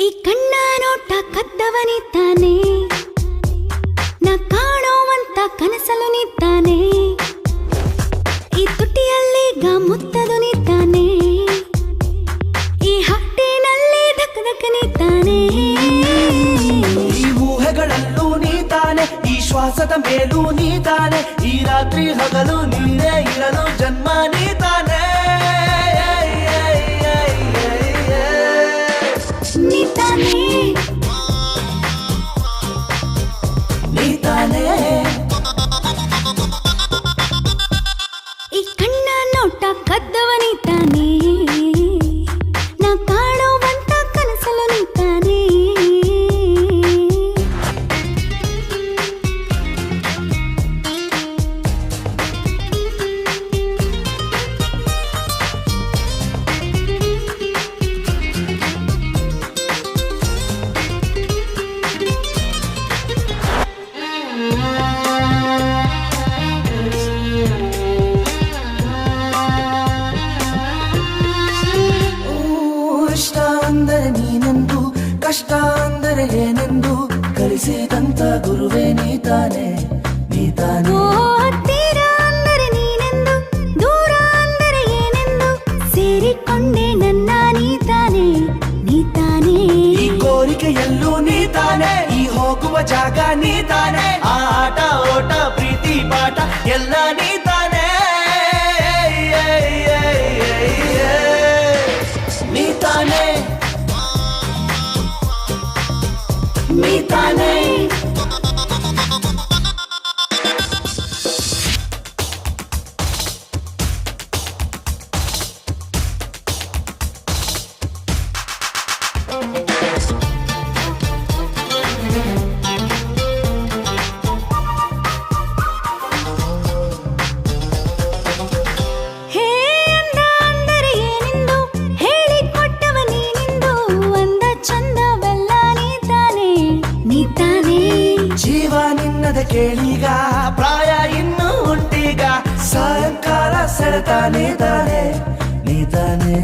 ಈ ಕಣ್ಣ ನೋಟ ಕದ್ದವನಿದ್ದಾನೆ, ನಾ ಕಾಣೋವಂತ ಕನಸಲು ನಿದ್ದಾನೆ, ಈ ತುಟಿಯಲ್ಲಿ ಮುತ್ತದು ನಿದ್ದಾನೆ, ಈ ಹಟ್ಟಿನಲ್ಲಿ ಧಕ್ ಧಕ್ ನಿದ್ದಾನೆ. ಈ ಊಹೆಗಳಲ್ಲೂ ನೀತಾನೆ, ಈ ಶ್ವಾಸದ ಮೇಲೂ ನೀತಾನೆ, ಈ ರಾತ್ರಿ ಹಗಲು ನೀನೇ ಇರಲು ಜನ್ಮ ನೀತಾನೆ. ನೀತಾನೆ ನೀತಾನೆ ಈ ಕಣ್ಣ ನೋಟ ಕದ್ದವನಿದ್ದಾನೆ, ನಾ ಕಾಣೋವಂತ ಕನಸಲು ನಿದ್ದಾನೆ. ಇಷ್ಟ ಅಂದರೆ ನೀನೆಂದು, ಕಷ್ಟ ಅಂದರೆ ಏನೆಂದು ಕಲಿಸಿದಂತ ಗುರುವೇ ನೀತಾನೆ ನೀತಾನೆ. ಹತ್ತಿರ ಅಂದರೆ ನೀನೆಂದು, ದೂರ ಅಂದರೆ ಏನೆಂದು ಸೇರಿಕೊಂಡೆ ನನ್ನ ನೀತಾನೆ ನೀತಾನೆ. ಈ ಕೋರಿಕೆಯಲ್ಲೂ ನೀತಾನೆ, ಈ ಹೋಗುವ ಜಾಗ ನೀತಾನೆ, ಆ ಆಟ ಓಟ ಪ್ರೀತಿ ಪಾಠ ಎಲ್ಲ ನೀತಾನೆ. ನೀತಾನೆ ನೀತಾನೆ ಹೇ ಅಂದ ಅಂದರೆ ಏನೆಂದು ಹೇಳಿಕೊಟ್ಟವ ನೀನೆಂದು, ಅಂದ ಚಂದವೆಲ್ಲ ನೀತಾನೆ ನೀತಾನೆ. ಜೀವ ನಿನ್ನದ ಕೇಳೀಗ, ಪ್ರಾಯ ಇನ್ನೂ ಉಂಟೀಗ, ಸಾಯಂಕಾಲ ಸೆಳೆತ ನೀತಾನೆ ನೀತಾನೆ.